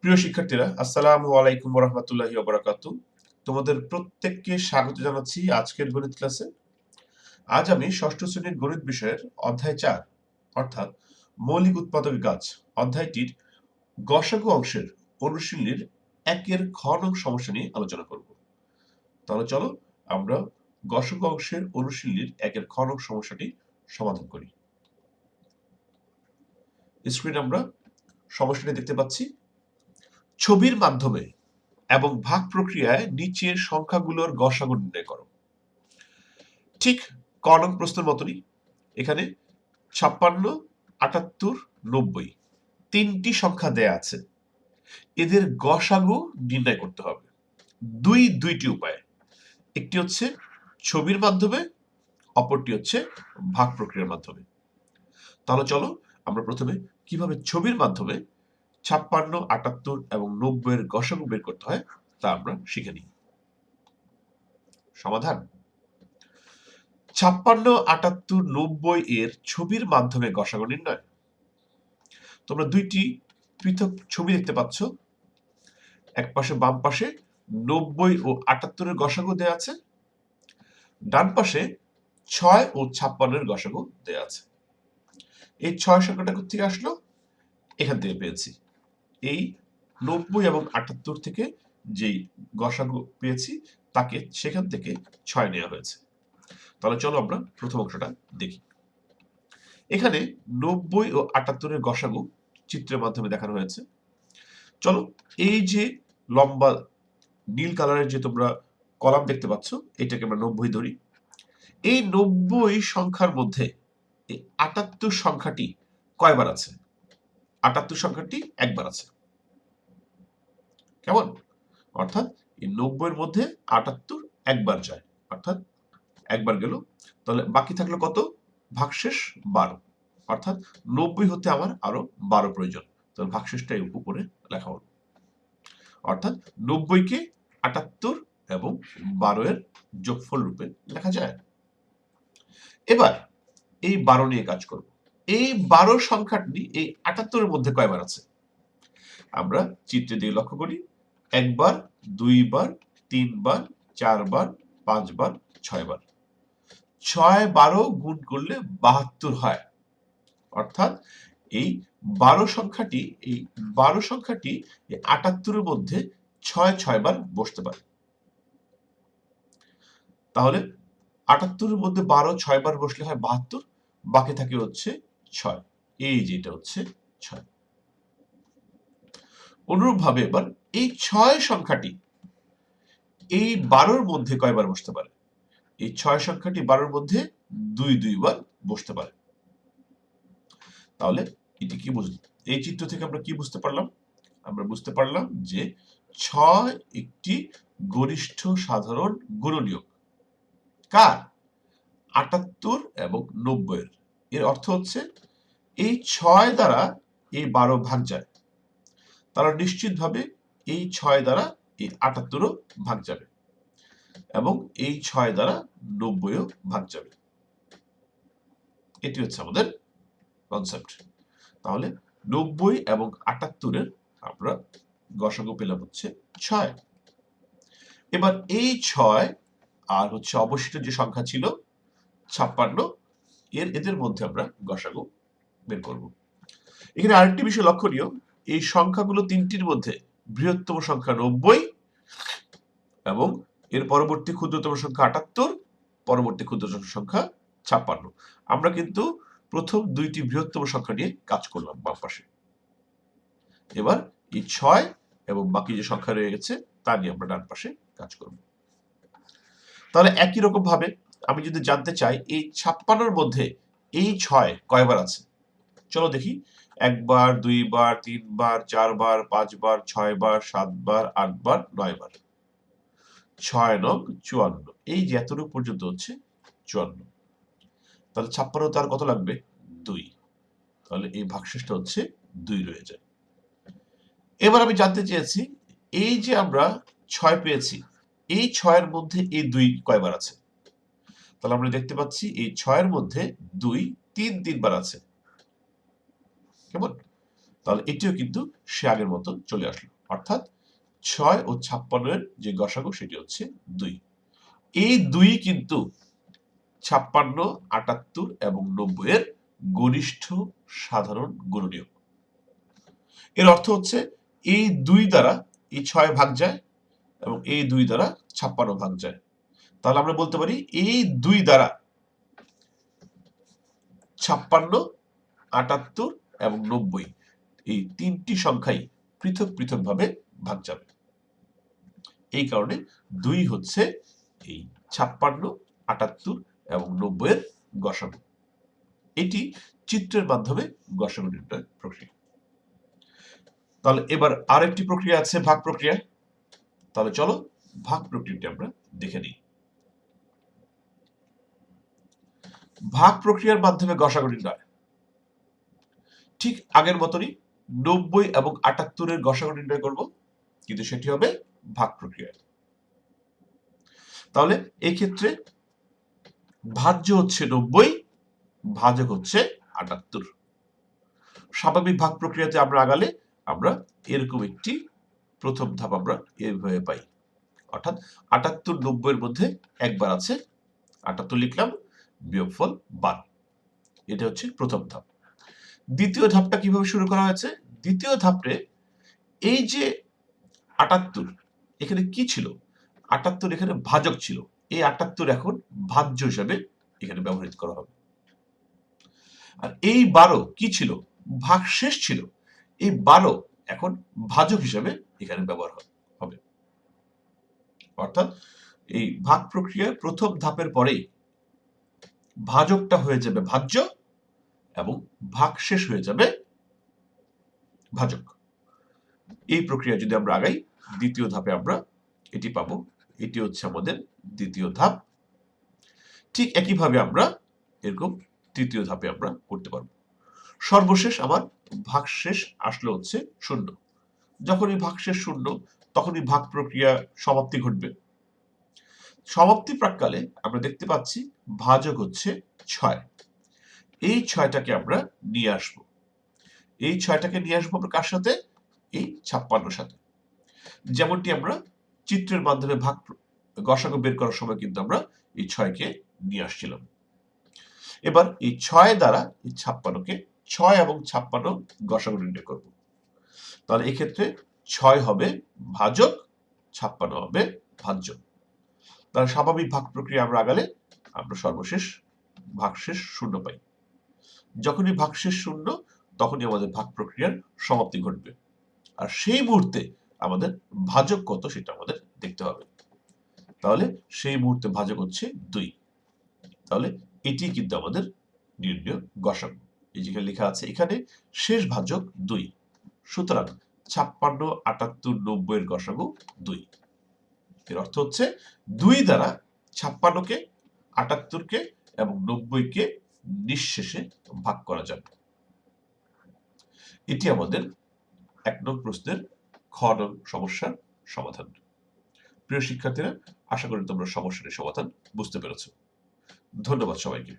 প্রিয় শিক্ষার্থীরা, আসসালামু আলাইকুম ওয়া রাহমাতুল্লাহি ওয়া বারাকাতুহু। তোমাদের প্রত্যেককে স্বাগত জানাচ্ছি আজকের গণিত ক্লাসে। আজ আমি ষষ্ঠ শ্রেণীর গণিত বিষয়ের অধ্যায় 4 অর্থাৎ মৌলিক উৎপাদক গাছ অধ্যায়টির গসাগু অংশের অনুশীলনীর 1-এর খ নং সমস্যা নিয়ে আলোচনা করব। তাহলে চলো আমরা গসাগু অংশের অনুশীলনীর 1-এর খ নং সমস্যাটি সমাধান করি। স্ক্রিনে আমরা সমস্যাটি দেখতে পাচ্ছি। ছবির মাধ্যমে এবং ভাগ প্রক্রিয়ায় নিচের সংখ্যাগুলোর গসাগু নির্ণয় করো। ঠিক ক নং প্রশ্নের মতনই এখানে 56, 78, 90 তিনটি সংখ্যা দেয়া আছে। এদের গসাগু নির্ণয় করতে হবে দুইটি উপায়ে। একটি হচ্ছে ছবির মাধ্যমে, অপরটি হচ্ছে ভাগ প্রক্রিয়ার মাধ্যমে। তাহলে চলো আমরা প্রথমে কিভাবে ছবির মাধ্যমে 56, 78 এবং 90 এর গসাগু বের করতে হয় তা আমরা শিখে নিই। সমাধান: 56, 78, 90 এর ছবির মাধ্যমে গসাগু নির্ণয়। তোমরা দুইটি পৃথক ছবি দেখতে পাচ্ছ। এক পাশে বাম পাশে 90 ও 78 এর গসাগু দেয়া আছে, ডান পাশে 6 ও 56 এর গসাগু দেয়া আছে। এই 6 সংখ্যাটা কোথা থেকে আসলো? এখান থেকে পেয়েছি। এই 90 এবং 78 থেকে যেই গসাগু পেয়েছি তাকে সেখান থেকে 6 নেওয়া হয়েছে। তাহলে চলো আমরা প্রথম অংশটা দেখি। এখানে 90 ও 78 এর গসাগু চিত্রের মাধ্যমে দেখানো হয়েছে। চলো এই যে লম্বা নীল কালারের যে তোমরা কলাম দেখতে পাচ্ছ, এটাকে আমরা 90 ধরি। এই 90 সংখ্যার মধ্যে এই 78 সংখ্যাটি কয়বার আছে? 78 সংখ্যাটি একবার আছে। কেমন? অর্থাৎ এই 90 এর মধ্যে 78 একবার যায়, অর্থাৎ একবার গেল। তাহলে বাকি থাকলো কত? ভাগশেষ 12, অর্থাৎ 90 হতে আমার আরো 12 প্রয়োজন। তাহলে ভাগশেষটা উপরে লেখা হলো, অর্থাৎ 90 কে 78 এবং 12 এর যোগফল রূপে লেখা যায়। এবার এই 12 নিয়ে কাজ করব। এই 12 সংখ্যাটি এই 78 এর মধ্যে কয়বার আছে? আমরা চিত্রে দিয়ে লক্ষ্য করি। একবার, দুইবার, তিনবার, চারবার, পাঁচবার, 6 বার। 6 12 গুণ করলে 72 হয়। অর্থাৎ এই 12 সংখ্যাটি এই 78 এর মধ্যে 6 বার বসতে পারে। তাহলে 78 এর মধ্যে 12 6 বার বসলে হয় 72, বাকি থাকে হচ্ছে 6। এই যেটা হচ্ছে 6। অনুরূপভাবে এবার এই 6 সংখ্যাটি এই 12 এর মধ্যে কয়বার বসতে পারে? এই 6 সংখ্যাটি 12 এর মধ্যে 2 বার বসতে পারে। তাহলে এটি কি বুঝলি? এই চিত্র থেকে আমরা কি বুঝতে পারলাম? আমরা বুঝতে পারলাম যে 6 একটি গরিষ্ঠ সাধারণ গুণনীয়ক। কার? 78 এবং 90 এর। এর অর্থ হচ্ছে এই 6 দ্বারা এই 12 ভাগ যায়। তারা নিশ্চিতভাবে এই 6 দ্বারা এই 78 ও ভাগ যাবে এবং এই 6 দ্বারা 90 ও ভাগ যাবে। এটি হচ্ছে আমাদের কনসেপ্ট। তাহলে 90 এবং 78 এর আমরা গসাগু পেলাম হচ্ছে 6। এবার এই 6 আর হচ্ছে অবশিষ্ট যে সংখ্যা ছিল 56 এদের মধ্যে আমরা গসাগু বের করব। এখানে আরেকটি বিষয় লক্ষণীয়, এই সংখ্যাগুলো তিনটির মধ্যে বৃহত্তম সংখ্যা 90 এবং এর পরবর্তী ক্ষুদ্রতম সংখ্যা 78, পরবর্তী ক্ষুদ্রতম সংখ্যা 56। আমরা কিন্তু প্রথম দুইটি বৃহত্তম সংখ্যা নিয়ে কাজ করলাম বাম পাশে। এবার এই 6 এবং বাকি যে সংখ্যা রয়ে গেছে তা নিয়ে আমরা ডান পাশে কাজ করব। তাহলে একই রকম ভাবে আমি যদি জানতে চাই এই 56 এর মধ্যে এই 6 কয়বার আছে, চলো দেখি। একবার, দুইবার, তিনবার, চারবার, 5 বার, 6 বার, 7 বার, 8 বার, 9 বার। 6 নং 54, এই যে এতটুকু পর্যন্ত হচ্ছে 54। তাহলে 56 তার কত লাগবে? 2। তাহলে এই ভাগশেষটা হচ্ছে 2 রয়ে যায়। এবার আমি জানতে চেয়েছি এই যে আমরা 6 পেয়েছি, এই 6 এর মধ্যে এই 2 কয়বার আছে? তাহলে আমরা দেখতে পাচ্ছি এই 6 এর মধ্যে 2 3 বার আছে। কেমন? তাহলে এটিও কিন্তু সে আগের মতো চলে আসলো। অর্থাৎ 6 ও 56 এর যে গসাগু সেটি হচ্ছে 2। এই 2 কিন্তু 56, 78 এবং 90 এর গরিষ্ঠ সাধারণ গুণনীয়ক। এর অর্থ হচ্ছে এই 2 দ্বারা এই 6 ভাগ যায় এবং এই 2 দ্বারা 56 ভাগ যায়। তাহলে আমরা বলতে পারি এই 2 দ্বারা 56, 78 এবং 90 এই তিনটি সংখ্যাই পৃথক পৃথক ভাবে ভাগ যাবে। এই কারণে 2 হচ্ছে এই 56, 78 এবং 90 এর গসাগু। এটি চিত্রের মাধ্যমে গসাগু নির্ণয় প্রক্রিয়া। তাহলে এবার আরেকটি প্রক্রিয়া আছে ভাগ প্রক্রিয়া। তাহলে চলো ভাগ প্রক্রিয়াটি আমরা দেখে নিই। ভাগ প্রক্রিয়ার মাধ্যমে গসাগু নির্ণয় ঠিক আগের মতনই 90 এবং 78 এর গসাগু নির্ণয় করব, কিন্তু সেটি হবে ভাগ প্রক্রিয়ায়। তাহলে এই ক্ষেত্রে ভাজ্য হচ্ছে 90, ভাজক হচ্ছে 78। স্বাভাবিক ভাগ প্রক্রিয়াতে আমরা আগালে আমরা এরকম একটি প্রথম ধাপ আমরা এইভাবে পাই, অর্থাৎ 78, 90 এর মধ্যে একবার আছে, 78 লিখলাম, বিয়োগফল 12। এটা হচ্ছে প্রথম ধাপ। দ্বিতীয় ধাপটা কিভাবে শুরু করা হয়েছে? দ্বিতীয় ধাপে এই যে 78 এখানে কি ছিল? 78 এখানে ভাজক ছিল, এই 78 এখন ভাজ্য হিসাবে এখানে ব্যবহৃত করা হবে। আর এই 12 কি ছিল? ভাগশেষ ছিল, এই 12 এখন ভাজক হিসাবে এখানে ব্যবহার হবে। অর্থাৎ এই ভাগ প্রক্রিয়ার প্রথম ধাপের পরেই ভাজকটা হয়ে যাবে ভাজ্য এবং ভাগশেষ হয়ে যাবে ভাজক। এই প্রক্রিয়া যদি আমরা আগাই, দ্বিতীয় ধাপে আমরা এটি পাবো। এটি হচ্ছে আমাদের দ্বিতীয় ধাপ। ঠিক একইভাবে আমরা এরকম তৃতীয় ধাপে আমরা করতে পারবো। সর্বশেষ আমার ভাগশেষ আসলে হচ্ছে 0। যখনই ভাগশেষ 0, তখনই ভাগ প্রক্রিয়া সমাপ্তি ঘটবে। সমাপ্তি প্রাক্কালে আমরা দেখতে পাচ্ছি ভাজক হচ্ছে 6। এই 6টাকে আমরা নিয়ে আসবো। এই 6টাকে নিয়ে আসবো আমরা কার সাথে? এই 56 সাথে। যেমনটি আমরা চিত্রের মাধ্যমে ভাগ গসাগু বের করার সময় কিন্তু আমরা এই 6কে নিয়ে আসছিলাম। এবার এই 6 দ্বারা এই 56কে 6 এবং 56 গসাগু নির্ণয় করব। তাহলে এই ক্ষেত্রে 6 হবে ভাজক, 56 হবে ভাজ্য। তাহলে স্বাভাবিক ভাগ প্রক্রিয়া আমরা আগালে আমরা সর্বশেষ ভাগশেষ 0 পাই। যখনই ভাগশেষ 0, তখনই আমাদের ভাগ প্রক্রিয়ার সমাপ্তি ঘটবে। আর সেই মুহূর্তে আমাদের ভাজক কত সেটা আমাদের দেখতে হবে। তাহলে সেই মুহূর্তে ভাজক হচ্ছে 2। তাহলে এটি কিন্তু আমাদের নির্ণয় গসাগু। এই যেখানে লেখা আছে এখানে শেষ ভাজক 2। সুতরাং 56, 78, 90 এর গসাগু 2। এর অর্থ হচ্ছে 2 দ্বারা 56কে, 78কে এবং 90কে নিঃশেষে ভাগ করা যাবে। এটি আমাদের 1 নং প্রশ্নের খ নং সমস্যার সমাধান। প্রিয় শিক্ষার্থীরা, আশা করি তোমরা সমস্যাটির সমাধান বুঝতে পেরেছ। ধন্যবাদ সবাইকে।